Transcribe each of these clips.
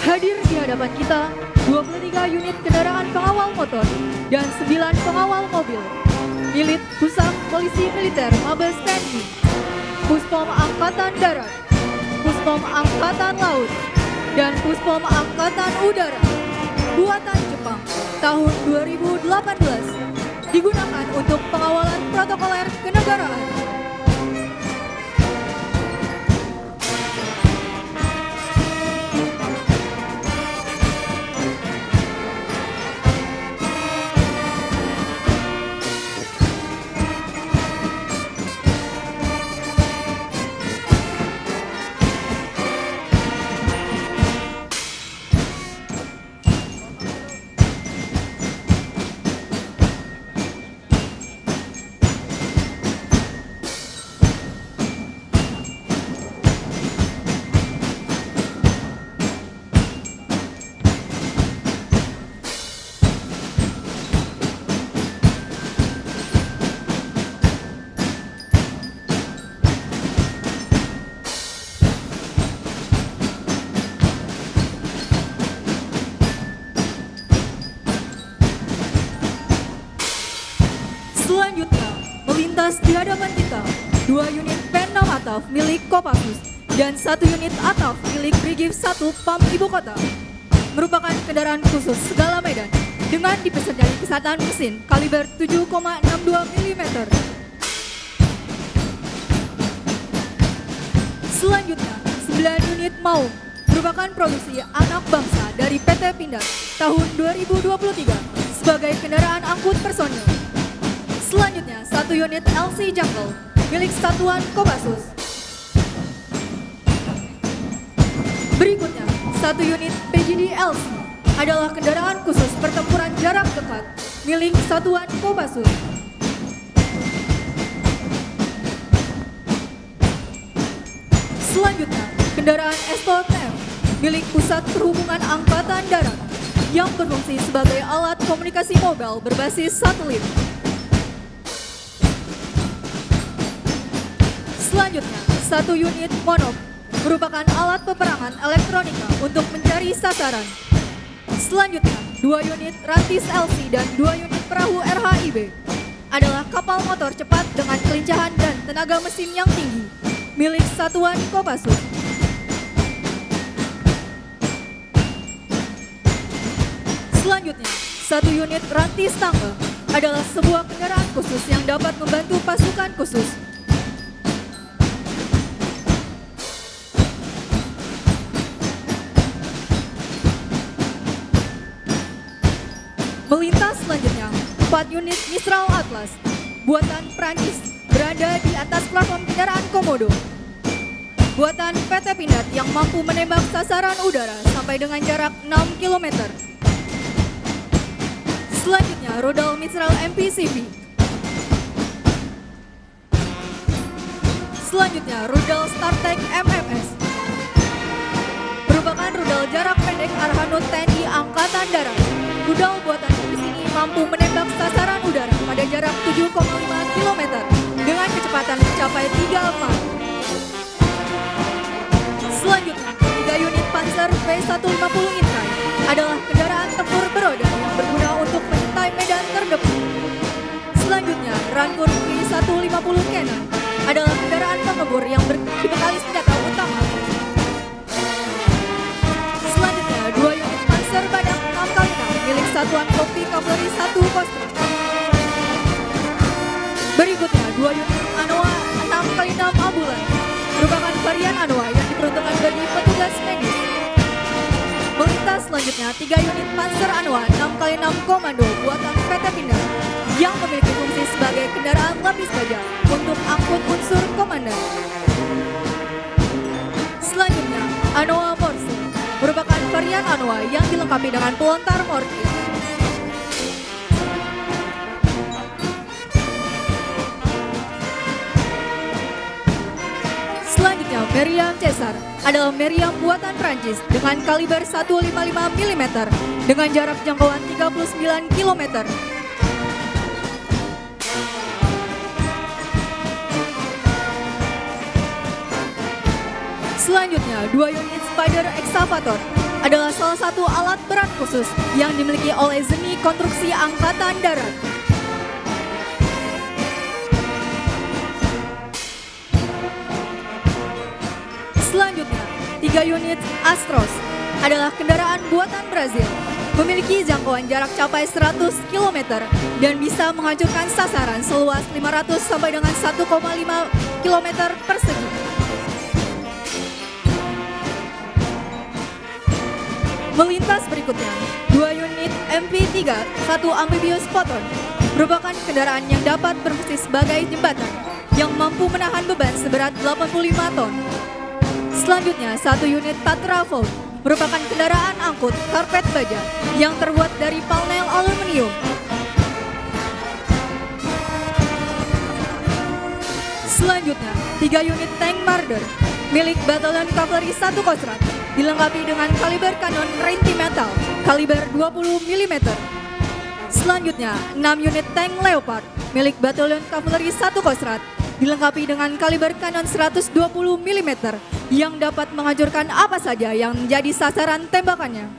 Hadir di hadapan kita 23 unit kendaraan pengawal motor dan 9 pengawal mobil milik Pusat Polisi Militer Mabes TNI, Puspom Angkatan Darat, Puspom Angkatan Laut, dan Puspom Angkatan Udara buatan Jepang tahun 2018 digunakan untuk pengawalan protokoler kenegaraan. Selanjutnya, melintas di hadapan kita 2 unit P6 ATAF milik Kopassus dan 1 unit ATAF milik Brigif 1 PAM Ibu Kota. Merupakan kendaraan khusus segala medan dengan dipersendai kesehatan mesin kaliber 7,62 mm. Selanjutnya, 9 unit MAUM merupakan produksi anak bangsa dari PT Pindad tahun 2023 sebagai kendaraan angkut personil. Selanjutnya, 1 unit LC Jungle milik Satuan Kopassus. Berikutnya, 1 unit PGD LC adalah kendaraan khusus pertempuran jarak dekat milik Satuan Kopassus. Selanjutnya, kendaraan STOTM milik Pusat Perhubungan Angkatan Darat yang berfungsi sebagai alat komunikasi mobile berbasis satelit. Selanjutnya, 1 unit Monop merupakan alat peperangan elektronika untuk mencari sasaran. Selanjutnya, 2 unit Rantis LC dan 2 unit perahu RHIB adalah kapal motor cepat dengan kelincahan dan tenaga mesin yang tinggi milik Satuan Kopassus. Selanjutnya, 1 unit Rantis Tangga adalah sebuah kendaraan khusus yang dapat membantu pasukan khusus. Melintas selanjutnya, 4 unit Mistral Atlas buatan Prancis berada di atas platform kendaraan Komodo buatan PT Pindad yang mampu menembak sasaran udara sampai dengan jarak 6 km. Selanjutnya, rudal Mistral MPCV. Selanjutnya, rudal StarTech MMS merupakan rudal jarak pendek Arhanud TNI Angkatan Darat. Rudal buatan Inggris ini mampu menembak sasaran udara pada jarak 7,5 km dengan kecepatan mencapai 3 Mach. Selanjutnya, 3 unit Panzer V150 Intai adalah kendaraan tempur beroda yang berguna untuk mengintai medan terdepan. Selanjutnya, Rancor V150 Cannon adalah kendaraan pengembur yang dibekali senjata utama. Selanjutnya, 2 unit Panzer Badak 6x6 milik Satuan Kopi Kavaleri 1 Kostrat. Berikutnya, 2 unit Anoa 6x6 ambulan merupakan varian Anoa yang diperuntukkan bagi petugas medis. Melintas selanjutnya, 3 unit Panzer Anoa 6x6 Komando buatan PT Pindad yang memiliki fungsi sebagai kendaraan lapis baja untuk angkut unsur komandan. Selanjutnya, Anoa Morse merupakan varian Anoa yang dilengkapi dengan pelontar mortir. Selanjutnya, Meriam Caesar adalah meriam buatan Prancis dengan kaliber 155 mm dengan jarak jangkauan 39 km. Selanjutnya, 2 unit Spider Excavator adalah salah satu alat berat khusus yang dimiliki oleh Zeni Konstruksi Angkatan Darat. Selanjutnya, 3 unit Astros adalah kendaraan buatan Brazil. Memiliki jangkauan jarak capai 100 km dan bisa menghancurkan sasaran seluas 500 sampai dengan 1,5 km persegi. Melintas berikutnya, 2 unit MP3, 1 amphibious Photon, merupakan kendaraan yang dapat berfungsi sebagai jembatan yang mampu menahan beban seberat 85 ton. Selanjutnya, 1 unit Tatra Volt, merupakan kendaraan angkut karpet baja yang terbuat dari panel aluminium. Selanjutnya, 3 unit tank Marder milik Batalion Cavalry 1 Kostrad dilengkapi dengan kaliber kanon Reinti Metal kaliber 20 mm. Selanjutnya, 6 unit tank Leopard milik Batalion Cavalry 1 Kostrad dilengkapi dengan kaliber kanon 120 mm yang dapat menghancurkan apa saja yang menjadi sasaran tembakannya.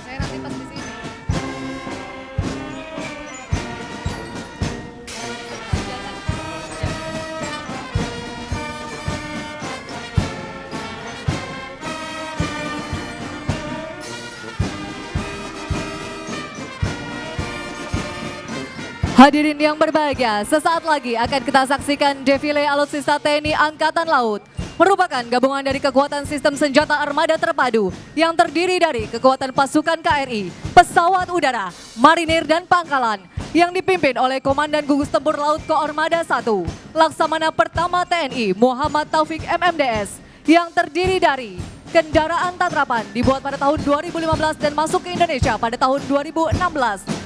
Saya nanti pas di sini. Hadirin yang berbahagia, sesaat lagi akan kita saksikan defile alutsista TNI Angkatan Laut. Merupakan gabungan dari kekuatan sistem senjata armada terpadu yang terdiri dari kekuatan pasukan KRI, pesawat udara, marinir dan pangkalan yang dipimpin oleh Komandan Gugus Tempur Laut Koarmada 1, Laksamana Pertama TNI Muhammad Taufik MMDS yang terdiri dari kendaraan Tatrapan dibuat pada tahun 2015 dan masuk ke Indonesia pada tahun 2016.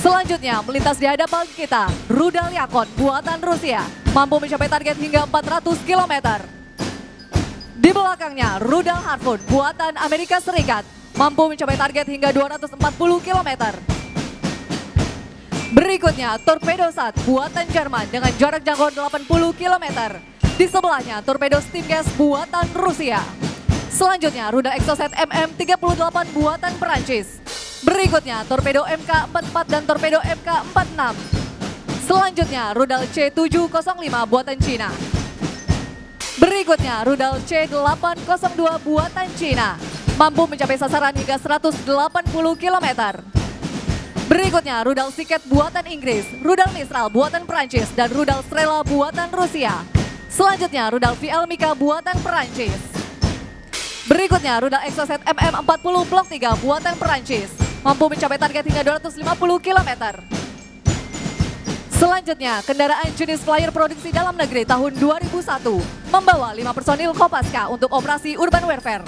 Selanjutnya melintas di hadapan kita, rudal Yakon buatan Rusia, mampu mencapai target hingga 400 km. Di belakangnya, rudal Harpoon buatan Amerika Serikat, mampu mencapai target hingga 240 km. Berikutnya, torpedo SAT buatan Jerman dengan jarak jangkauan 80 km. Di sebelahnya, torpedo Steamcast buatan Rusia. Selanjutnya, rudal Exocet MM38 buatan Perancis. Berikutnya, torpedo MK44 dan torpedo MK46. Selanjutnya, rudal C705 buatan Cina. Berikutnya, rudal C802 buatan Cina, mampu mencapai sasaran hingga 180 km. Berikutnya, rudal Siket buatan Inggris, rudal Mistral buatan Perancis, dan rudal Strela buatan Rusia. Selanjutnya, rudal VL Mika buatan Perancis. Berikutnya, rudal Exocet MM40 Blok 3 buatan Perancis, mampu mencapai target hingga 250 km. Selanjutnya, kendaraan jenis flyer produksi dalam negeri tahun 2001 membawa 5 personil Kopaska untuk operasi urban warfare.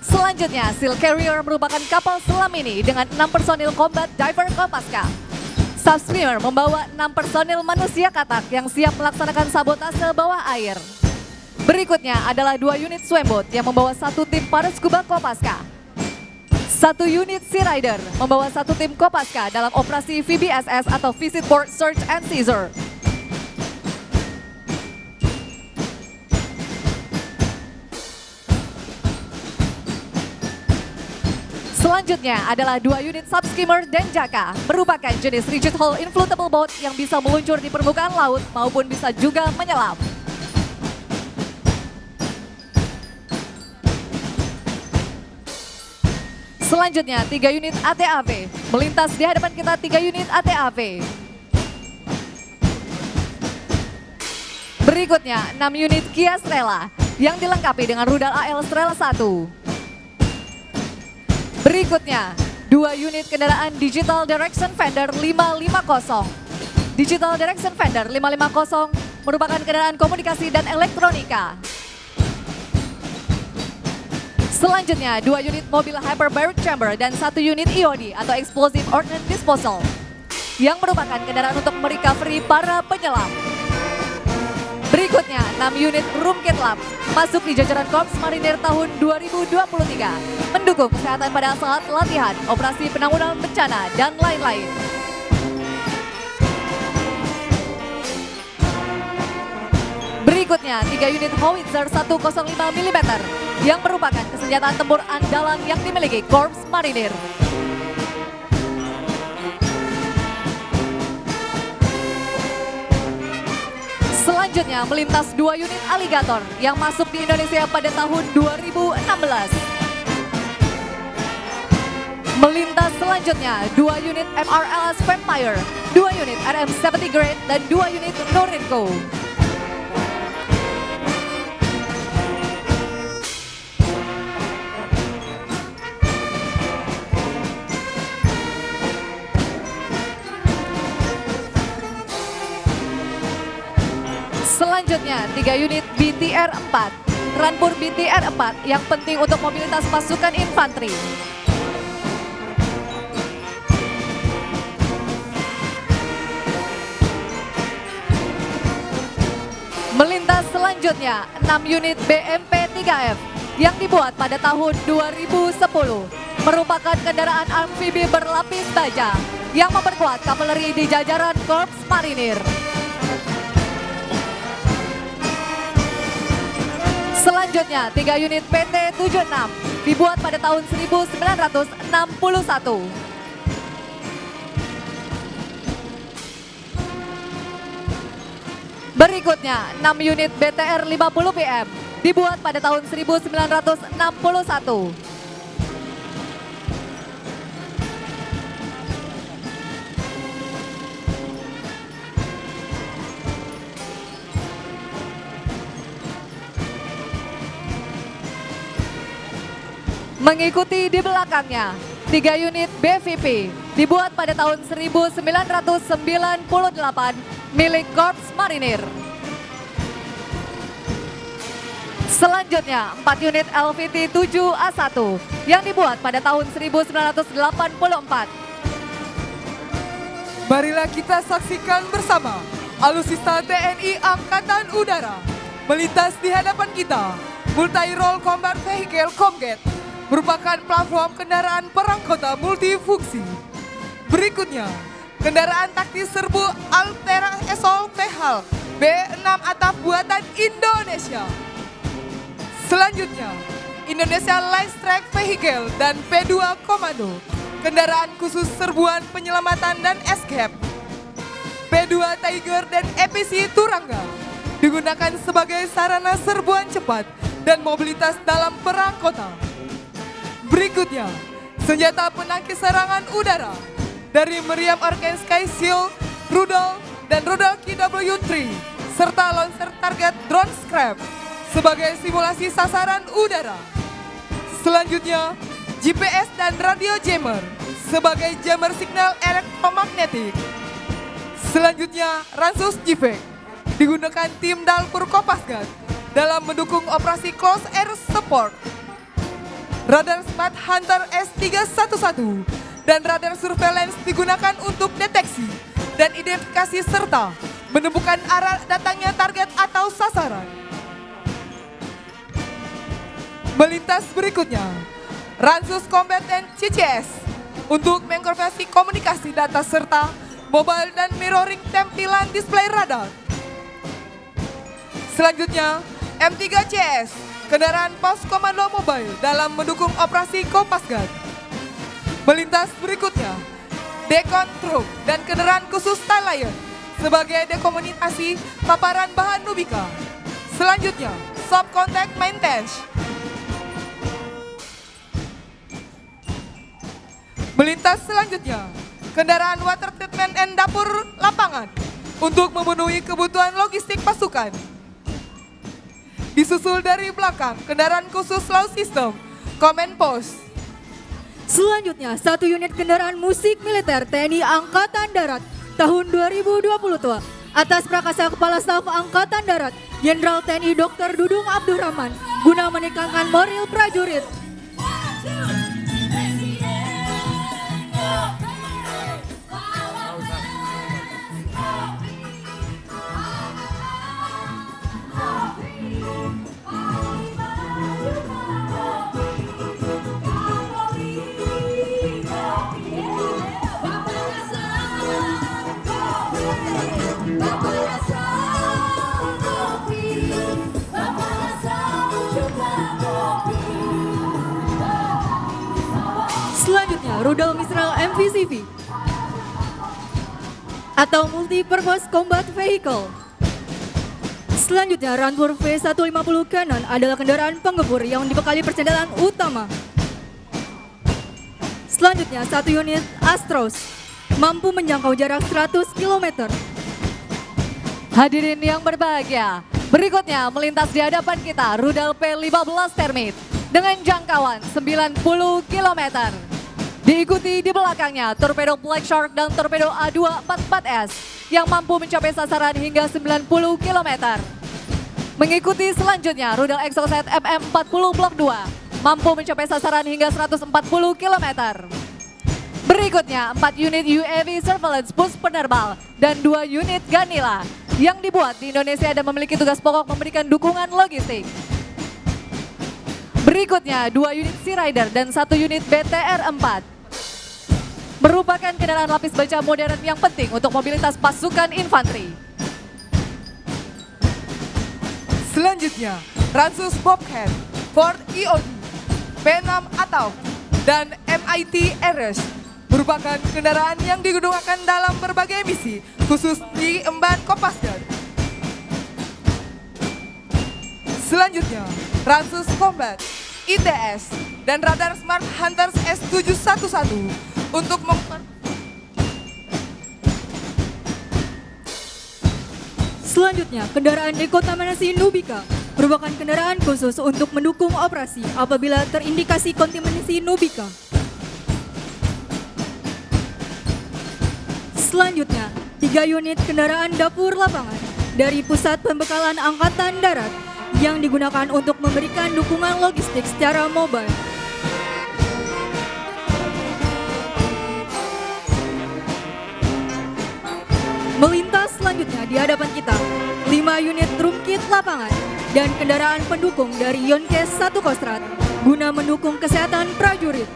Selanjutnya, Seal Carrier merupakan kapal selam ini dengan 6 personil combat diver Kopaska. Subswimmer membawa 6 personil manusia katak yang siap melaksanakan sabotase bawah air. Berikutnya adalah 2 unit swimboat yang membawa 1 tim para scuba Kopaska. 1 unit Sea Rider membawa 1 tim Kopaska dalam operasi VBSS atau Visit Port Search and Seizure. Selanjutnya adalah 2 unit Subskimmer Denjaka, merupakan jenis rigid hull inflatable boat yang bisa meluncur di permukaan laut maupun bisa juga menyelam. Selanjutnya, 3 unit ATAV. Melintas di hadapan kita 3 unit ATAV. Berikutnya, 6 unit Kia Strela yang dilengkapi dengan rudal AL Strela 1. Berikutnya, 2 unit kendaraan Digital Direction Fender 550. Digital Direction Fender 550 merupakan kendaraan komunikasi dan elektronika. Selanjutnya, 2 unit mobil Hyperbaric Chamber dan 1 unit EOD atau Explosive Ordnance Disposal yang merupakan kendaraan untuk merecovery para penyelam. Berikutnya 6 unit Rumkit Lab masuk di jajaran Korps Marinir tahun 2023 mendukung kesehatan pada saat latihan, operasi penanggulangan bencana, dan lain-lain. Berikutnya 3 unit Howitzer 105 mm yang merupakan kesenjataan tempur andalan yang dimiliki Korps Marinir. Selanjutnya melintas 2 unit Alligator yang masuk di Indonesia pada tahun 2016. Melintas selanjutnya 2 unit MRLS Vampire, 2 unit RM70 Grade, dan 2 unit Norinco. Selanjutnya 3 unit BTR-4, Rampur BTR-4 yang penting untuk mobilitas pasukan infanteri. Melintas selanjutnya 6 unit BMP-3F yang dibuat pada tahun 2010, merupakan kendaraan amfibi berlapis baja yang memperkuat kavaleri di jajaran Korps Marinir. Selanjutnya 3 unit PT-76 dibuat pada tahun 1961. Berikutnya 6 unit BTR-50 PM dibuat pada tahun 1961. Mengikuti di belakangnya 3 unit BVP dibuat pada tahun 1998 milik Korps Marinir. Selanjutnya 4 unit LVT-7A1 yang dibuat pada tahun 1984. Marilah kita saksikan bersama alutsista TNI Angkatan Udara melintas di hadapan kita. Multi-Role Combat Vehicle Comget merupakan platform kendaraan perang kota multifungsi. Berikutnya, kendaraan taktis serbu Altera Assault Vehicle B6 Atap buatan Indonesia. Selanjutnya, Indonesia Light Strike Vehicle dan P2 Komando, kendaraan khusus serbuan penyelamatan dan escape. P2 Tiger dan EPC Turangga digunakan sebagai sarana serbuan cepat dan mobilitas dalam perang kota. Berikutnya, senjata penangkis serangan udara dari Meriam Arcane Sky Shield, Rudal, dan Rudal KW-3, serta launcher target drone scrap sebagai simulasi sasaran udara. Selanjutnya, GPS dan radio jammer sebagai jammer signal elektromagnetik. Selanjutnya, Ransus GVEC digunakan tim Dalpur Kopasgat dalam mendukung operasi close air support. Radar Smart Hunter S311 dan radar surveillance digunakan untuk deteksi dan identifikasi serta menemukan arah datangnya target atau sasaran. Melintas berikutnya, Ransus Combat and CCS untuk mengkonversi komunikasi data serta mobile dan mirroring tampilan display radar. Selanjutnya, M3CS, kendaraan pos komando mobile dalam mendukung operasi Kopasgat. Melintas berikutnya, Decon Truk dan kendaraan khusus Thailand sebagai dekomunikasi paparan bahan Nubika. Selanjutnya, Sub Contact Maintenance. Melintas selanjutnya, kendaraan water treatment and dapur lapangan untuk memenuhi kebutuhan logistik pasukan. Disusul dari belakang, kendaraan khusus Laut System, Command Post. Selanjutnya, 1 unit kendaraan musik militer TNI Angkatan Darat tahun 2022 atas prakasa Kepala Staf Angkatan Darat Jenderal TNI Dr. Dudung Abdurrahman guna meningkatkan moral prajurit. rudal Mistral MVCV atau Multi Purpose Combat Vehicle. Selanjutnya, Rampur V150 Cannon adalah kendaraan penggempur yang dibekali persenjataan utama. Selanjutnya, satu unit Astros mampu menjangkau jarak 100 km. Hadirin yang berbahagia, berikutnya melintas di hadapan kita rudal P-15 Termit dengan jangkauan 90 km. Diikuti di belakangnya torpedo Black Shark dan torpedo A244S yang mampu mencapai sasaran hingga 90 km. Mengikuti selanjutnya rudal Exocet MM40 Block 2 mampu mencapai sasaran hingga 140 km. Berikutnya 4 unit UAV Surveillance Bus Penerbal dan 2 unit Ganila yang dibuat di Indonesia dan memiliki tugas pokok memberikan dukungan logistik. Berikutnya 2 unit Sea Rider dan 1 unit BTR-4 merupakan kendaraan lapis baja modern yang penting untuk mobilitas pasukan infanteri. Selanjutnya, Ransus Bobcat, Ford EOD, P6 Atau, dan MIT RS merupakan kendaraan yang digunakan dalam berbagai misi, khusus di emban Kopasgat. Selanjutnya, Ransus Combat, ITS, dan Radar Smart Hunters S711 untuk Selanjutnya, kendaraan dekontaminasi Nubika merupakan kendaraan khusus untuk mendukung operasi apabila terindikasi kontaminasi Nubika. Selanjutnya, 3 unit kendaraan dapur lapangan dari Pusat Pembekalan Angkatan Darat yang digunakan untuk memberikan dukungan logistik secara mobile. Melintas selanjutnya di hadapan kita 5 unit drum kit lapangan dan kendaraan pendukung dari Yonkes 1 Kostrad guna mendukung kesehatan prajurit.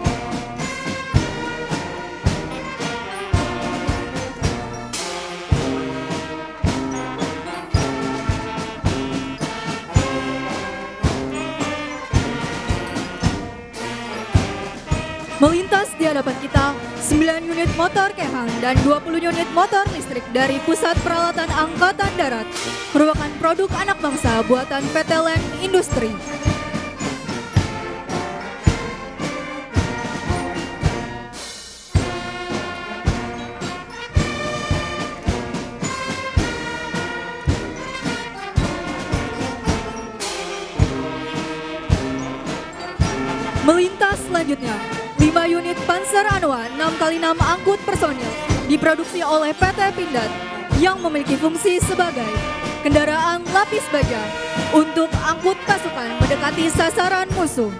Melintas di hadapan kita 9 unit motor Kehang dan 20 unit motor listrik dari Pusat Peralatan Angkatan Darat merupakan produk anak bangsa buatan PT Land Industri. Melintas selanjutnya 5 unit Panzer Anua 6x6 angkut personil diproduksi oleh PT Pindad yang memiliki fungsi sebagai kendaraan lapis baja untuk angkut pasukan mendekati sasaran musuh.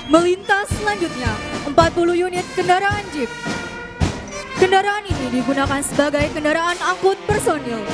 Melintas selanjutnya 40 unit kendaraan Jeep. Kendaraan ini digunakan sebagai kendaraan angkut personil.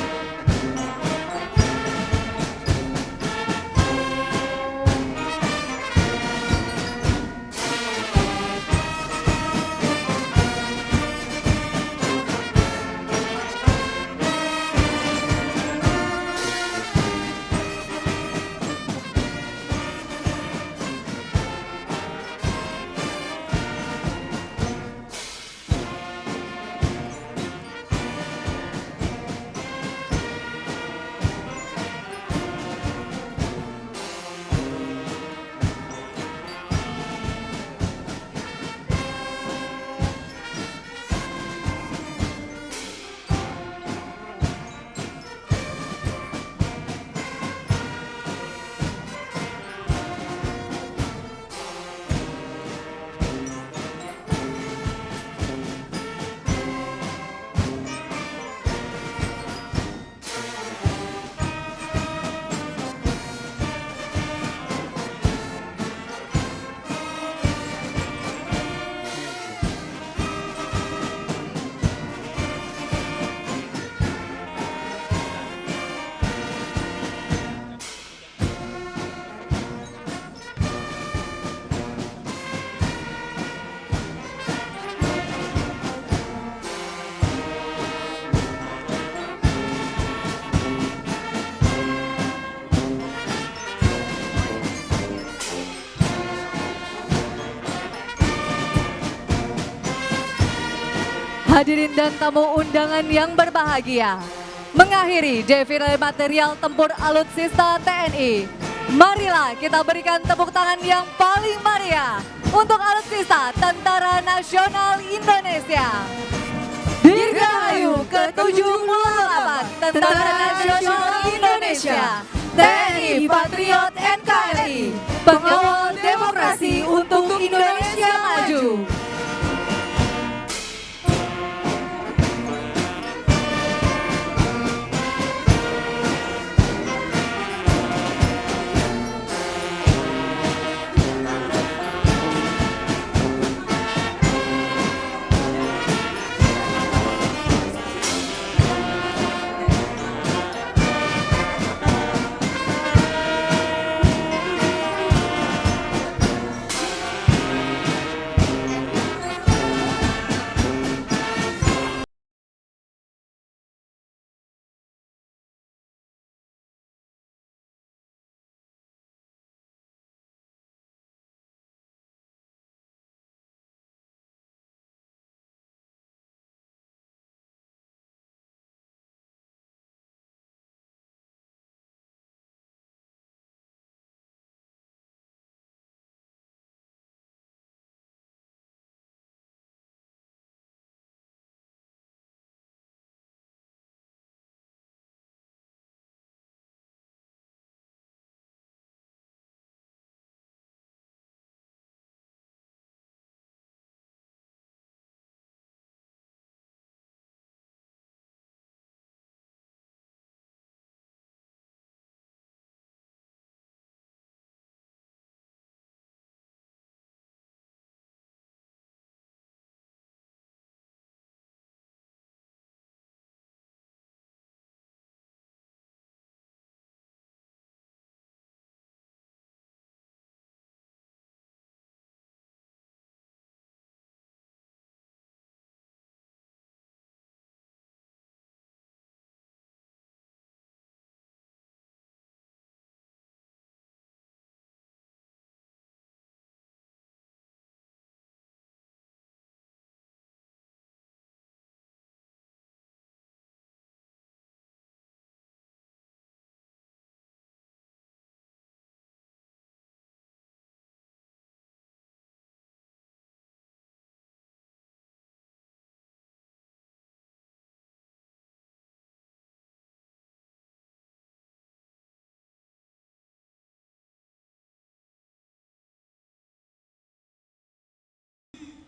Hadirin dan tamu undangan yang berbahagia, mengakhiri defile material tempur alutsista TNI. Marilah kita berikan tepuk tangan yang paling meriah untuk alutsista Tentara Nasional Indonesia. Dirgahayu ke-708 Tentara Nasional Indonesia, TNI Patriot NKRI, pengawal demokrasi untuk Indonesia maju.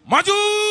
Maju!